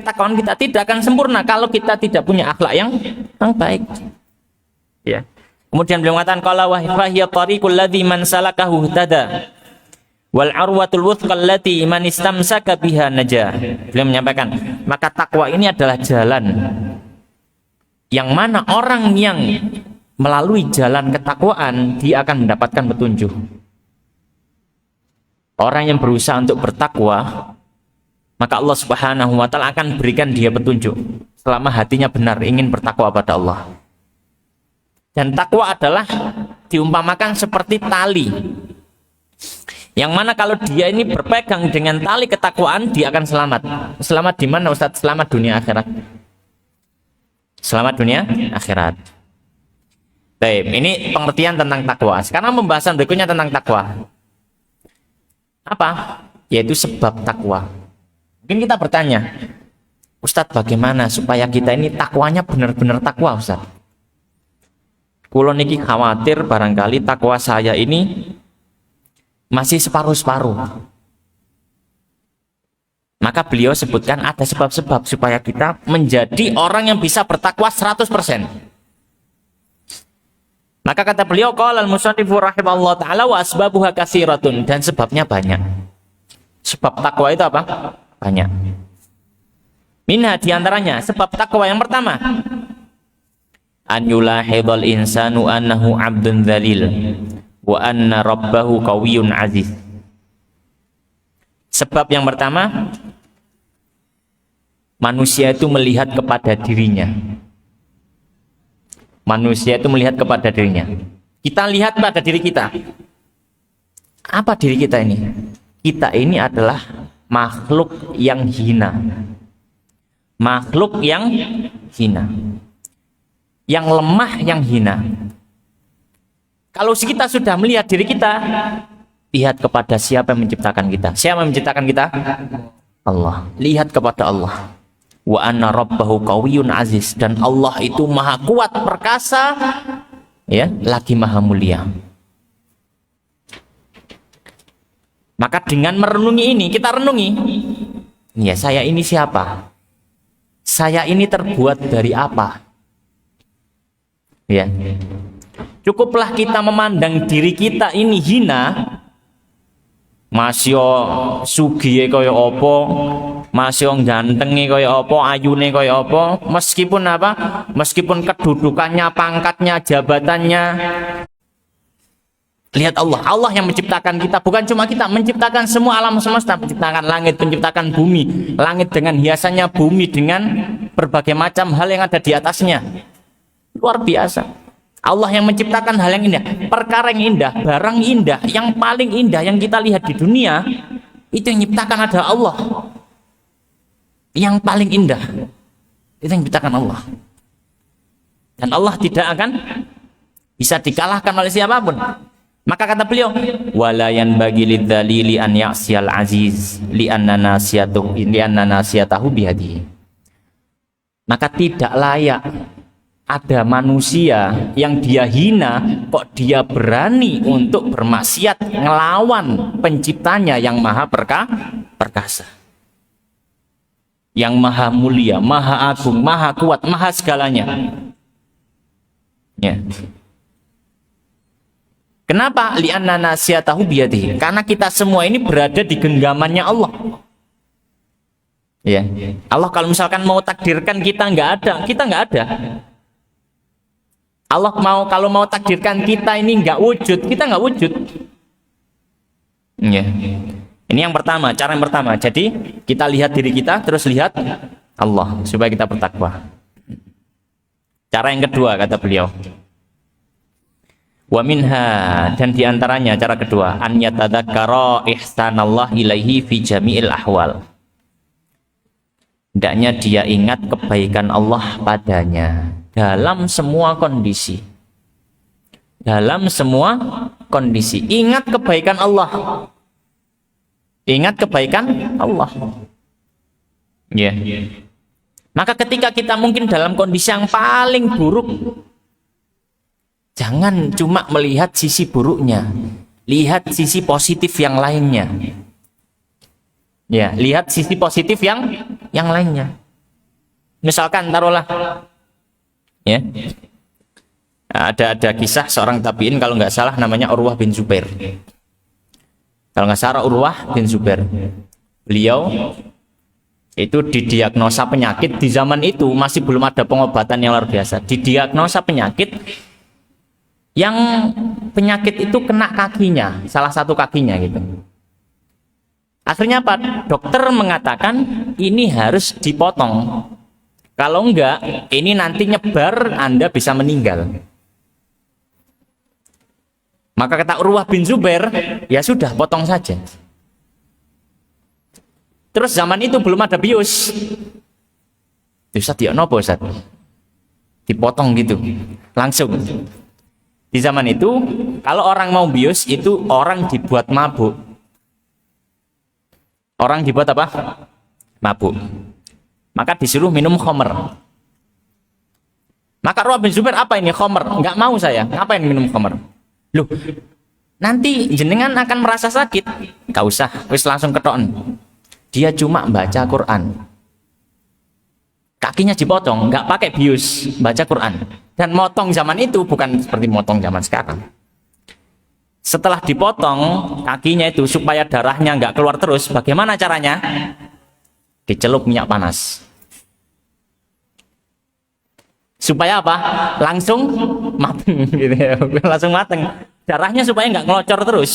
ketakwaan kita tidak akan sempurna kalau kita tidak punya akhlak yang baik. Ya. Kemudian beliau mengatakan qala wa hiya tariqul ladzi man salakahu tada wal arwatul wuthqa allati man istamsaka biha najah. Beliau menyampaikan, maka takwa ini adalah jalan yang mana orang yang melalui jalan ketakwaan dia akan mendapatkan petunjuk. Orang yang berusaha untuk bertakwa, maka Allah Subhanahu wa taala akan berikan dia petunjuk selama hatinya benar ingin bertakwa pada Allah. Dan takwa adalah diumpamakan seperti tali, yang mana kalau dia ini berpegang dengan tali ketakwaan, dia akan selamat. Selamat di mana Ustaz? Selamat dunia akhirat. Selamat dunia akhirat. Baik, ini pengertian tentang takwa. Sekarang pembahasan berikutnya tentang takwa. Apa? Yaitu sebab takwa. Mungkin kita bertanya, Ustadz, bagaimana supaya kita ini takwanya benar-benar takwa, Ustadz? Kulo niki khawatir barangkali takwa saya ini masih separuh-separuh. Maka beliau sebutkan ada sebab-sebab supaya kita menjadi orang yang bisa bertakwa 100%. Maka kata beliau, qala al-musannifu rahimallahu ta'ala wa asbabuha katsiratun, dan sebabnya banyak. Sebab takwa itu apa? Banyak. Minha, diantaranya sebab takwa yang pertama, an yulahidhal insanu annahu abdun dzalil wa anna rabbahu qawiyyun aziz. Sebab yang pertama, manusia itu melihat kepada dirinya. Manusia itu melihat kepada dirinya. Kita lihat pada diri kita. Apa diri kita ini? Kita ini adalah makhluk yang hina. Makhluk yang hina. Yang lemah, yang hina. Kalau kita sudah melihat diri kita, lihat kepada siapa yang menciptakan kita. Siapa yang menciptakan kita? Allah. Lihat kepada Allah. Wa anna rabbahu qawiyyun aziz, dan Allah itu maha kuat perkasa, ya, lagi maha mulia. Maka dengan merenungi ini, kita renungi, ya, saya ini siapa? Saya ini terbuat dari apa? Ya. Cukuplah kita memandang diri kita ini hina, masih sugihe kaya apa, masih gantenge kaya apa, ayune kaya apa, meskipun apa? Meskipun kedudukannya, pangkatnya, jabatannya. Lihat Allah, Allah yang menciptakan kita, bukan cuma kita, menciptakan semua alam semesta, menciptakan langit, menciptakan bumi, langit dengan hiasannya, bumi dengan berbagai macam hal yang ada di atasnya. Luar biasa. Allah yang menciptakan hal yang indah, perkara yang indah, barang indah, yang paling indah yang kita lihat di dunia, itu yang menciptakan adalah Allah. Yang paling indah itu yang menciptakan Allah. Dan Allah tidak akan bisa dikalahkan oleh siapapun. Maka kata beliau, wala yanbaghi lidzalili an ya'siyal aziz li'anna nasiyatahu bihadihi. Maka tidak layak ada manusia yang dia hina, kok dia berani untuk bermaksiat ngelawan penciptanya yang maha perkasa, yang maha mulia, maha agung, maha kuat, maha segalanya. Ya. Kenapa? Li'anna nasiyatahu biyadihi. Karena kita semua ini berada di genggamannya Allah. Ya. Allah kalau misalkan mau takdirkan kita nggak ada, kita nggak ada. Allah kalau mau takdirkan kita ini nggak wujud, kita nggak wujud. Ya. Ini yang pertama, cara yang pertama. Jadi kita lihat diri kita, terus lihat Allah supaya kita bertakwa. Cara yang kedua kata beliau, wa minha, dan diantaranya cara kedua, an yatadzakkara ihsanallah ilaihi fi jami'il ahwal. Hendaknya dia ingat kebaikan Allah padanya dalam semua kondisi. Dalam semua kondisi ingat kebaikan Allah. Ingat kebaikan Allah. Ya. Yeah. Maka ketika kita mungkin dalam kondisi yang paling buruk, jangan cuma melihat sisi buruknya, lihat sisi positif yang lainnya. Ya, lihat sisi positif yang lainnya. Misalkan taruhlah ya. Ada kisah seorang tabiin kalau nggak salah namanya Urwah bin Zubair. Kalau nggak salah Urwah bin Zubair. Beliau itu didiagnosa penyakit di zaman itu masih belum ada pengobatan yang luar biasa. Didiagnosa penyakit yang penyakit itu kena kakinya, salah satu kakinya gitu. Akhirnya apa? Dokter mengatakan ini harus dipotong. Kalau enggak, ini nanti nyebar, Anda bisa meninggal. Maka kata Urwah bin Zubair, ya sudah, potong saja. Terus zaman itu belum ada bius. Ustaz, ya nopo Ustaz? Dipotong gitu, langsung. Di zaman itu, kalau orang mau bius, itu orang dibuat mabuk. Orang dibuat apa? Mabuk. Maka disuruh minum khamr. Maka Urwah bin Zubair, apa ini khamr? Enggak mau saya, ngapain minum khamr? Loh, nanti jenengan akan merasa sakit. Enggak usah, wis langsung ketokon. Dia cuma baca Quran. Kakinya dipotong, nggak pakai bius, baca Quran. Dan motong zaman itu bukan seperti motong zaman sekarang. Setelah dipotong kakinya itu supaya darahnya nggak keluar terus, bagaimana caranya? Dicelup minyak panas. Supaya apa? Langsung mateng, gitu ya. Langsung mateng. Darahnya supaya nggak ngelocor terus.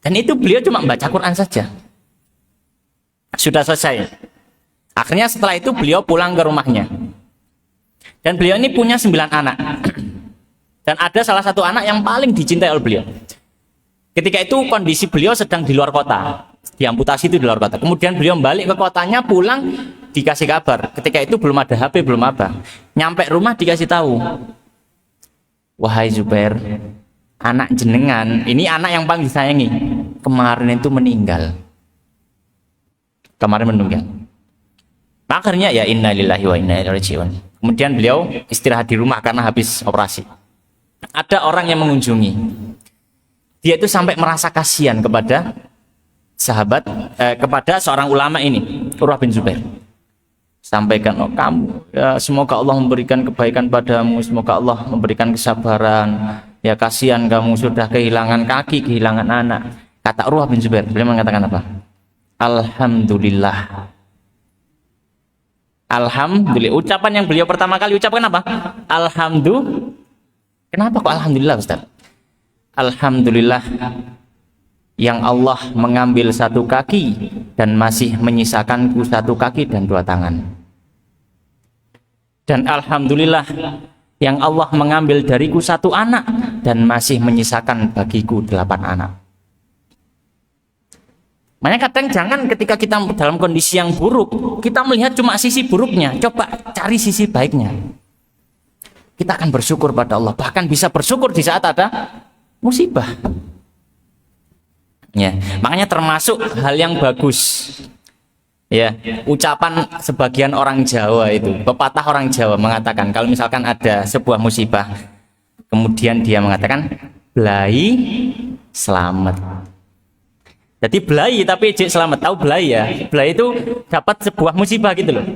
Dan itu beliau cuma baca Quran saja. Sudah selesai. Akhirnya setelah itu beliau pulang ke rumahnya. Dan beliau ini punya 9 anak. Dan ada salah satu anak yang paling dicintai oleh beliau. Ketika itu kondisi beliau sedang di luar kota. Diamputasi itu di luar kota. Kemudian beliau balik ke kotanya, pulang, dikasih kabar. Ketika itu belum ada HP, belum apa. Nyampe rumah dikasih tahu. Wahai Zubair, anak jenengan, ini anak yang paling disayangi, kemarin itu meninggal. Kemarin meninggal. Akhirnya ya innalillahi wa inna ilaihi raji'un. Kemudian beliau istirahat di rumah karena habis operasi. Ada orang yang mengunjungi. Dia itu sampai merasa kasihan kepada sahabat, kepada seorang ulama ini, Urwah bin Zubair. Sampaikan, oh kamu, ya, semoga Allah memberikan kebaikan padamu, semoga Allah memberikan kesabaran. Ya kasihan kamu sudah kehilangan kaki, kehilangan anak. Kata Urwah bin Zubair, beliau mengatakan apa? Alhamdulillah. Alhamdulillah. Ucapan yang beliau pertama kali ucapkan apa? Alhamdulillah. Kenapa kok alhamdulillah, Ustaz? Alhamdulillah yang Allah mengambil satu kaki dan masih menyisakanku satu kaki dan 2 tangan. Dan alhamdulillah yang Allah mengambil dariku 1 anak dan masih menyisakan bagiku 8 anak. Makanya kadang jangan ketika kita dalam kondisi yang buruk, kita melihat cuma sisi buruknya. Coba cari sisi baiknya. Kita akan bersyukur pada Allah. Bahkan bisa bersyukur di saat ada musibah. Ya, makanya termasuk hal yang bagus. Ya, ucapan sebagian orang Jawa itu, pepatah orang Jawa mengatakan kalau misalkan ada sebuah musibah, kemudian dia mengatakan belai selamat. Jadi belai tapi ejek selamat. Tahu belai ya? Belai itu dapat sebuah musibah gitu loh.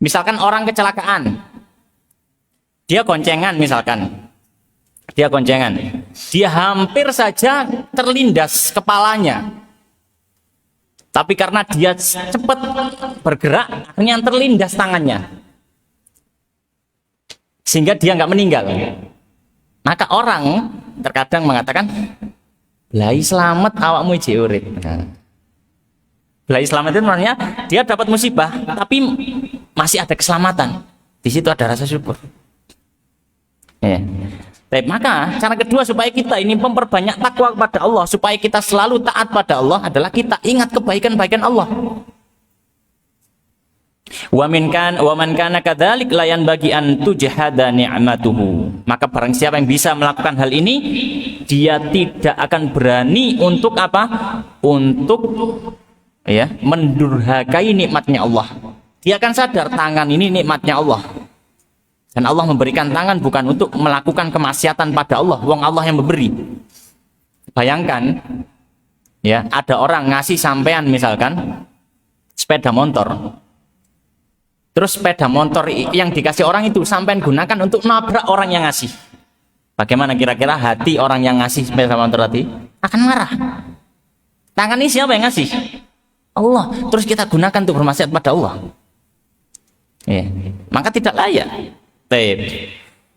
Misalkan orang kecelakaan, dia goncengan misalkan. Dia goncengan. Dia hampir saja terlindas kepalanya. Tapi karena dia cepat bergerak, akhirnya terlindas tangannya. Sehingga dia nggak meninggal. Maka orang terkadang mengatakan, belai selamat awakmu ijek urip. Nah. Belai selamat itu namanya dia dapat musibah tapi masih ada keselamatan. Di situ ada rasa syukur. Ya. Baik, maka cara kedua supaya kita ini memperbanyak takwa kepada Allah, supaya kita selalu taat pada Allah adalah kita ingat kebaikan-kebaikan Allah. Wa man kana kadzalik la yanbaghi an tujhada ni'matuhu. Maka barang siapa yang bisa melakukan hal ini, dia tidak akan berani untuk apa? Untuk ya, mendurhakai nikmatnya Allah. Dia akan sadar tangan ini nikmatnya Allah. Dan Allah memberikan tangan bukan untuk melakukan kemaksiatan pada Allah. Wong Allah yang memberi. Bayangkan ya, ada orang ngasih sampean misalkan sepeda motor. Terus sepeda motor yang dikasih orang itu sampai gunakan untuk nabrak orang yang ngasih. Bagaimana kira-kira hati orang yang ngasih sepeda motor tadi? Akan marah. Tangan ini siapa yang ngasih? Allah. Terus kita gunakan untuk bermaksiat pada Allah. Ya. Maka tidak layak. Baik.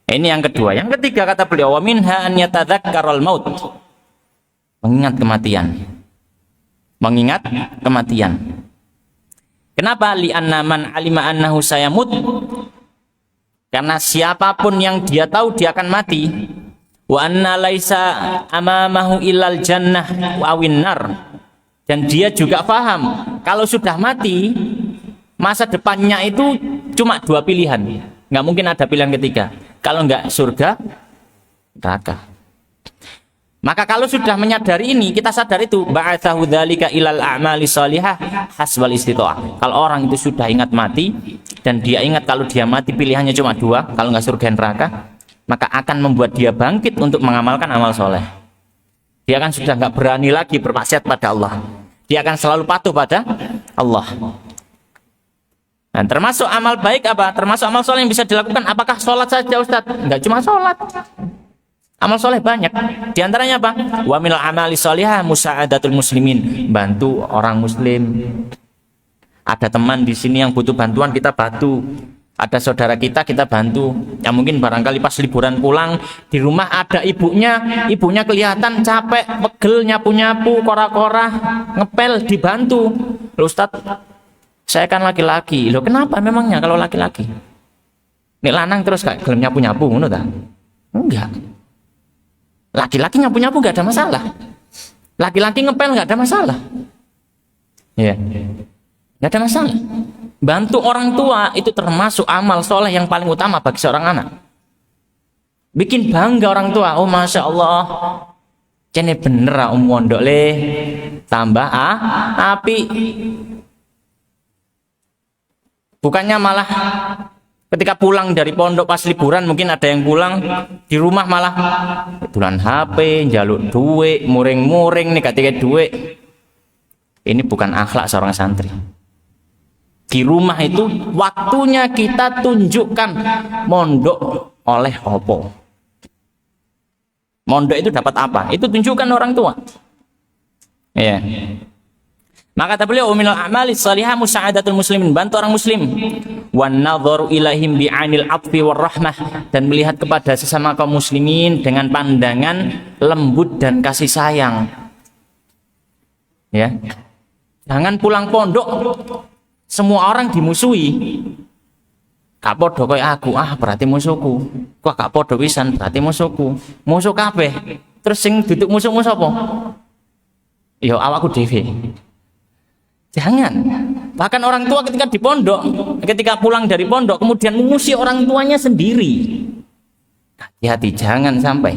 Ini yang kedua. Yang ketiga kata beliau, wa minha an yatadzakkarul maut. Mengingat kematian. Mengingat kematian. Kenapa? Li'anna man alima annahu sayamut. Karena siapapun yang dia tahu dia akan mati. Wa anna laisa amamahu illal jannah wa awin nar. Dan dia juga paham kalau sudah mati masa depannya itu cuma dua pilihan. Nggak mungkin ada pilihan ketiga. Kalau nggak surga, neraka. Maka kalau sudah menyadari ini, kita sadar itu ba'atsahu dzalika ilal a'mali shalihah hasbal istita'ah. Kalau orang itu sudah ingat mati dan dia ingat kalau dia mati pilihannya cuma dua, kalau nggak surga neraka, maka akan membuat dia bangkit untuk mengamalkan amal soleh. Dia akan sudah nggak berani lagi bermaksiat pada Allah. Dia akan selalu patuh pada Allah. Dan termasuk amal baik apa? Termasuk amal soleh yang bisa dilakukan. Apakah sholat saja Ustaz? Nggak cuma sholat. Amal soleh banyak. Di antaranya apa? Wa minal amali sholihah musa'adatul muslimin. Bantu orang muslim. Ada teman di sini yang butuh bantuan, kita bantu. Ada saudara kita bantu. Ya mungkin barangkali pas liburan pulang di rumah ada ibunya kelihatan capek, pegel, nyapu-nyapu, kora-kora, ngepel, dibantu. Loh Ustaz, saya kan laki-laki. Loh kenapa memangnya kalau laki-laki? Nek lanang terus kayak gelem nyapu-nyapu ngono ta? Enggak. Laki-laki nyapu-nyapu nggak ada masalah. Laki-laki ngepel nggak ada masalah. Ya, nggak ada masalah. Bantu orang tua itu termasuk amal soleh yang paling utama bagi seorang anak. Bikin bangga orang tua. Oh masya Allah, cene bener mondok le, tambah api. Bukannya malah ketika pulang dari pondok pas liburan mungkin ada yang pulang di rumah malah tulan HP, njaluk duit, muring-muring nih ketika duit. Ini bukan akhlak seorang santri. Di rumah itu waktunya kita tunjukkan mondok oleh opo. Mondok itu dapat apa? Itu tunjukkan orang tua. Ya. Maka kata beliau minal a'mali shalihah musa'adatul muslimin, bantu orang muslim. Wan nadharu ilaihim bi'anil 'atfi war rahmah, dan melihat kepada sesama kaum muslimin dengan pandangan lembut dan kasih sayang. Ya. Jangan pulang pondok semua orang dimusuhi. Gak podo koyo aku, berarti musuhku. Kok gak podo wisan, berarti musuhku. Musuh kabeh. Terus sing duduk musuhmu sapa? Ya awakku dhewe. Jangan. Bahkan orang tua ketika di pondok, ketika pulang dari pondok kemudian mengusir orang tuanya sendiri. Hati-hati, jangan sampai.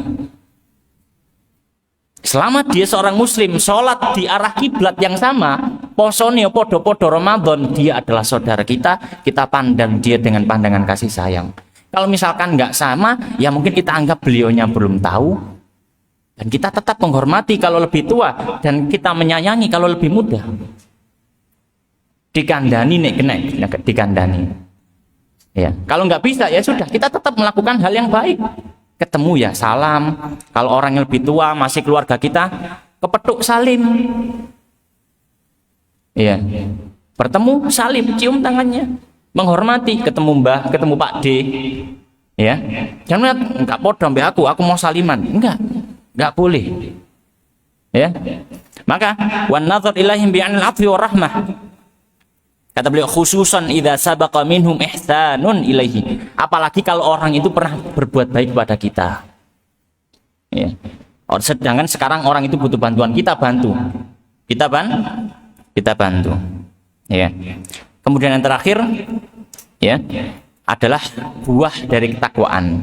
Selama dia seorang muslim, sholat di arah kiblat yang sama, posone podo-podo Ramadan, dia adalah saudara kita, kita pandang dia dengan pandangan kasih sayang. Kalau misalkan nggak sama, ya mungkin kita anggap beliaunya belum tahu, dan kita tetap menghormati kalau lebih tua, dan kita menyayangi kalau lebih muda. Dikandani nek kena, dikandani. Ya, kalau nggak bisa ya sudah, kita tetap melakukan hal yang baik. Ketemu ya salam. Kalau orang yang lebih tua masih keluarga kita, kepethuk salim. Iya. Bertemu salim, cium tangannya. Menghormati, ketemu Mbah, ketemu Pak D. Ya. Jangan enggak podo mbek aku mau saliman. Enggak boleh. Ya. Maka wan nazar ilaihim bi'anil 'afwi war rahmah. Kata beliau khususan idza sabaqa minhum ihsanun ilaihi. Apalagi kalau orang itu pernah berbuat baik kepada kita. Ya. Sedangkan sekarang orang itu butuh bantuan, kita bantu. Kita bantu. Ya. Kemudian yang terakhir ya adalah buah dari ketakwaan.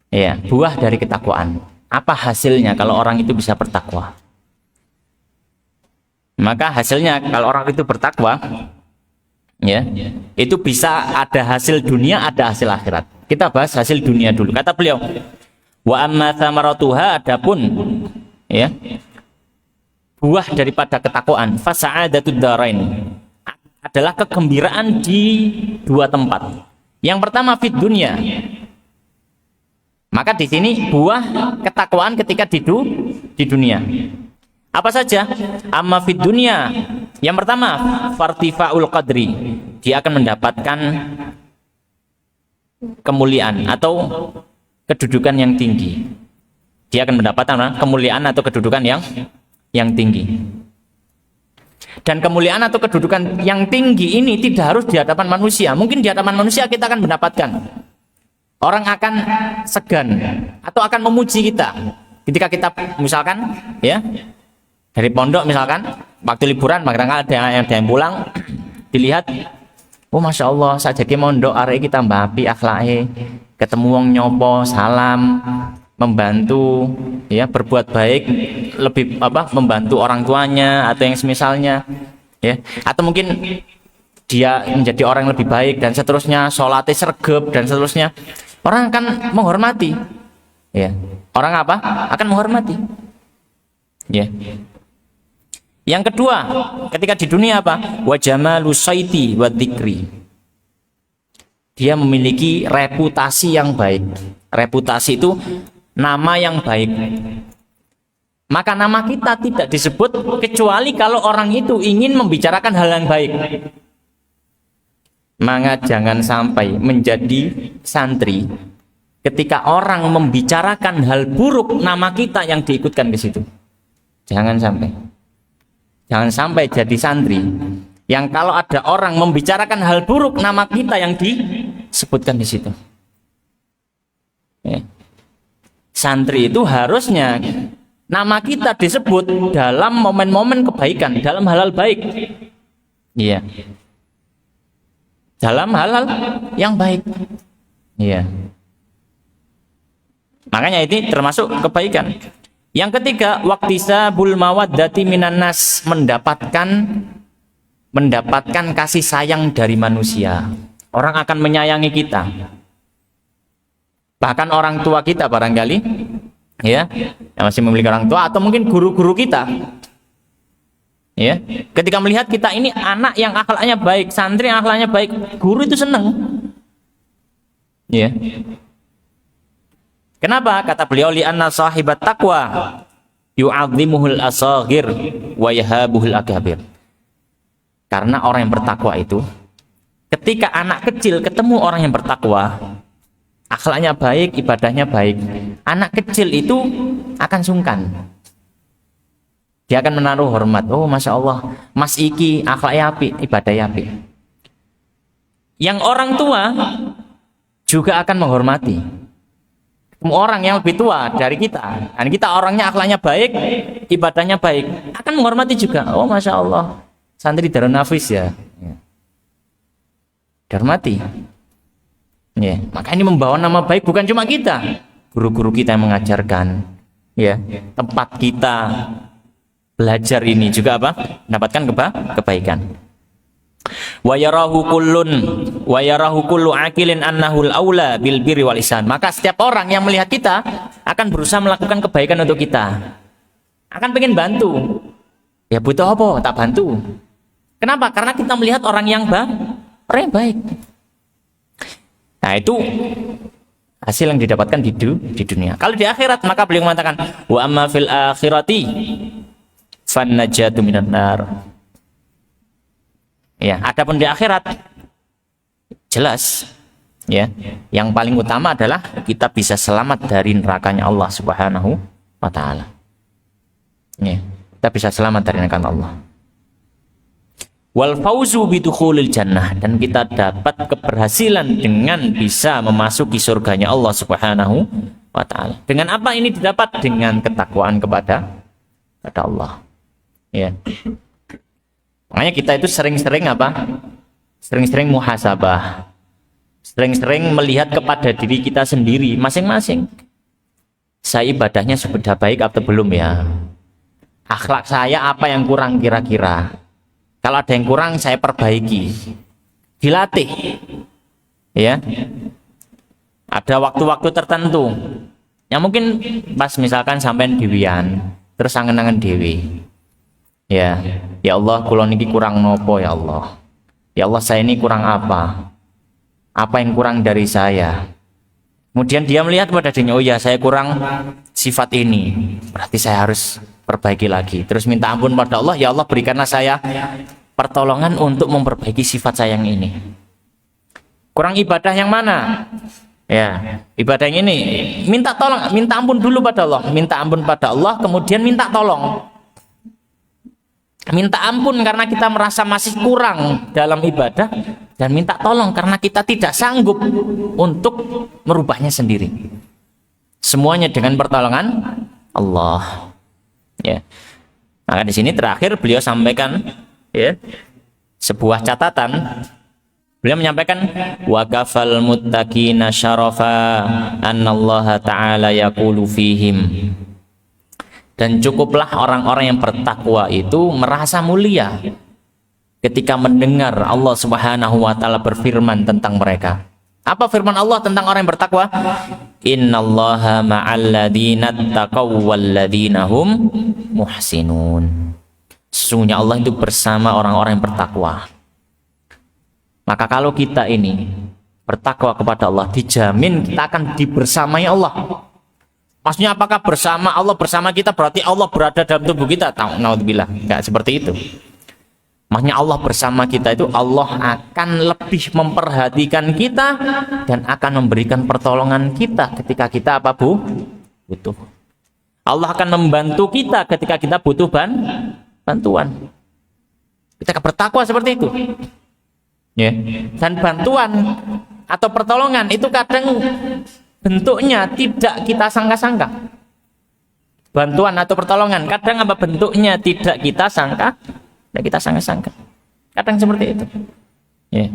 Ya, buah dari ketakwaan. Apa hasilnya kalau orang itu bisa bertakwa? Maka hasilnya kalau orang itu bertakwa, ya, itu bisa ada hasil dunia, ada hasil akhirat. Kita bahas hasil dunia dulu. Kata beliau, wa amma thamaratuha, adapun ya buah daripada ketakwaan, fasa'adatud darain, adalah kegembiraan di dua tempat. Yang pertama fid dunya. Maka di sini buah ketakwaan ketika di dunia. Apa saja? Amma fid dunya. Yang pertama, fartifaul qadri. Dia akan mendapatkan kemuliaan atau kedudukan yang tinggi. Dia akan mendapatkan kemuliaan atau kedudukan yang tinggi. Dan kemuliaan atau kedudukan yang tinggi ini tidak harus di hadapan manusia. Mungkin di hadapan manusia kita akan mendapatkan. Orang akan segan atau akan memuji kita. Ketika kita misalkan ya dari pondok misalkan waktu liburan kadang-kadang ada yang pulang dilihat, oh masya Allah saja ki mondok arek kita mbapi akhlake, ketemu wong nyopo salam, membantu ya berbuat baik, lebih membantu orang tuanya atau yang semisalnya ya, atau mungkin dia menjadi orang yang lebih baik dan seterusnya, sholatnya sregep dan seterusnya, orang akan menghormati ya, orang akan menghormati ya. Yang kedua, ketika di dunia apa? Wa jamalu saiti wa dzikri. Dia memiliki reputasi yang baik. Reputasi itu nama yang baik. Maka nama kita tidak disebut kecuali kalau orang itu ingin membicarakan hal yang baik. Maka jangan sampai menjadi santri ketika orang membicarakan hal buruk nama kita yang diikutkan ke situ. Jangan sampai. Jangan sampai jadi santri yang kalau ada orang membicarakan hal buruk nama kita yang disebutkan di situ. Ya. Santri itu harusnya nama kita disebut dalam momen-momen kebaikan, dalam hal-hal baik. Iya. Dalam hal-hal yang baik. Iya. Makanya ini termasuk kebaikan. Yang ketiga, waqtisabul mawaddati minan nas, mendapatkan kasih sayang dari manusia. Orang akan menyayangi kita. Bahkan orang tua kita barangkali ya, yang masih memiliki orang tua atau mungkin guru-guru kita. Ya, ketika melihat kita ini anak yang akhlaknya baik, santri yang akhlaknya baik, guru itu senang. Ya. Kenapa? Kata beliau, li'anna sahibat taqwa yu'adzimuhul asaghir wa yahabuhul akabir. Karena orang yang bertakwa itu, ketika anak kecil ketemu orang yang bertakwa, akhlaknya baik, ibadahnya baik, anak kecil itu akan sungkan. Dia akan menaruh hormat. Oh, masya Allah, Mas iki akhlaknya apik, ibadahnya apik. Yang orang tua juga akan menghormati orang yang lebih tua dari kita, dan kita orangnya akhlaknya baik, ibadahnya baik, akan menghormati juga. Oh masya Allah, santri Darun Nafis ya, dihormati. Ya, maka ini membawa nama baik bukan cuma kita, guru-guru kita yang mengajarkan, ya, tempat kita belajar ini juga mendapatkan kebaikan. Wa yarahu kullu aqilin annahul aula bil birri wal ihsan. Maka setiap orang yang melihat kita akan berusaha melakukan kebaikan untuk kita. Akan pengen bantu. Ya butuh apa? Tak bantu. Kenapa? Karena kita melihat orang yang baik. Nah, itu hasil yang didapatkan di dunia. Kalau di akhirat maka beliau mengatakan wa amma fil akhirati fan najatu minan nar. Ya, adapun di akhirat jelas ya, yang paling utama adalah kita bisa selamat dari nerakanya Allah Subhanahu wa taala. Ya, kita bisa selamat dari neraka Allah. Wal fauzu bidukhulil jannah, dan kita dapat keberhasilan dengan bisa memasuki surganya Allah Subhanahu wa taala. Dengan apa ini didapat? Dengan ketakwaan kepada Allah. Ya. Makanya kita itu sering-sering sering-sering muhasabah, sering-sering melihat kepada diri kita sendiri masing-masing. Saya ibadahnya sudah baik atau belum ya? Akhlak saya apa yang kurang kira-kira? Kalau ada yang kurang saya perbaiki, dilatih. Ya, ada waktu-waktu tertentu yang mungkin pas misalkan sampean dewian, terus angen-angen dewi. Ya Allah, kula niki kurang nopo ya Allah. Ya Allah, saya ini kurang apa? Apa yang kurang dari saya? Kemudian dia melihat pada dirinya, oh ya, saya kurang sifat ini, berarti saya harus perbaiki lagi. Terus minta ampun pada Allah, ya Allah, berikanlah saya pertolongan untuk memperbaiki sifat saya yang ini. Kurang ibadah yang mana? Ya, ibadah yang ini. Minta tolong, minta ampun dulu pada Allah. Minta ampun pada Allah, kemudian minta tolong. Minta ampun karena kita merasa masih kurang dalam ibadah, dan minta tolong karena kita tidak sanggup untuk merubahnya sendiri. Semuanya dengan pertolongan Allah. Ya. Maka di sini terakhir beliau sampaikan, ya, sebuah catatan. Beliau menyampaikan, wa kafal muttaqina syarafa annallaha ta'ala yaqulu fihim. Dan cukuplah orang-orang yang bertakwa itu merasa mulia ketika mendengar Allah Subhanahu wa taala berfirman tentang mereka. Apa firman Allah tentang orang yang bertakwa? Innallaha ma'al ladzina taqaw wal ladzina hum muhsinun. Sesungguhnya Allah itu bersama orang-orang yang bertakwa. Maka kalau kita ini bertakwa kepada Allah, dijamin kita akan dibersamai Allah. Maksudnya apakah bersama Allah bersama kita berarti Allah berada dalam tubuh kita? Naudzubillah, enggak seperti itu. Maksudnya Allah bersama kita itu Allah akan lebih memperhatikan kita dan akan memberikan pertolongan kita ketika kita apa butuh. Allah akan membantu kita ketika kita butuh bantuan. Kita bertakwa seperti itu. Ya. Dan bantuan atau pertolongan itu kadang bentuknya tidak kita sangka-sangka. Bantuan atau pertolongan kadang apa bentuknya tidak kita sangka, tidak kita sangka-sangka. Kadang seperti itu. Ya.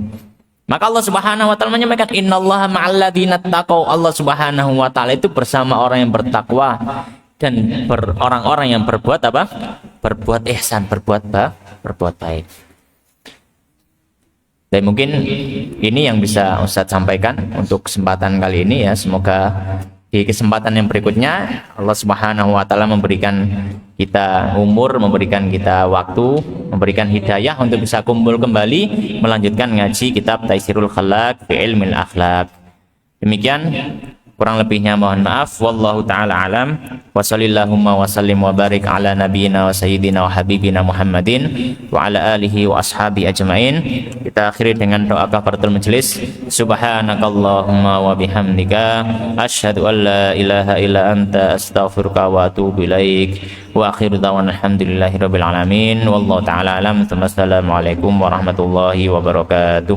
Maka Allah Subhanahu wa taala menyampaikan innallaha ma'al ladzina taqaw. Allah Subhanahu wa taala itu bersama orang yang bertakwa dan orang-orang yang berbuat apa? Berbuat ihsan, berbuat baik. Dan mungkin ini yang bisa Ustadz sampaikan untuk kesempatan kali ini, ya. Semoga di kesempatan yang berikutnya Allah Subhanahu wa taala memberikan kita umur, memberikan kita waktu, memberikan hidayah untuk bisa kumpul kembali melanjutkan ngaji kitab Taisirul Khalaq fi Ilmil Akhlaq. Demikian, kurang lebihnya mohon maaf. Wallahu taala alam. Wa sallallahumma wa sallim wa barik ala nabiyyina wa sayyidina wa habibina Muhammadin wa ala alihi wa ashabi ajmain. Kita akhiri dengan doa kafaratul majelis. Subhanakallahumma wa bihamdika asyhadu an la ilaha illa anta astaghfiruka wa atubu ilaik. Wa akhiru da'wana alhamdulillahirabbil alamin. Wallahu taala alam. Assalamualaikum warahmatullahi wabarakatuh.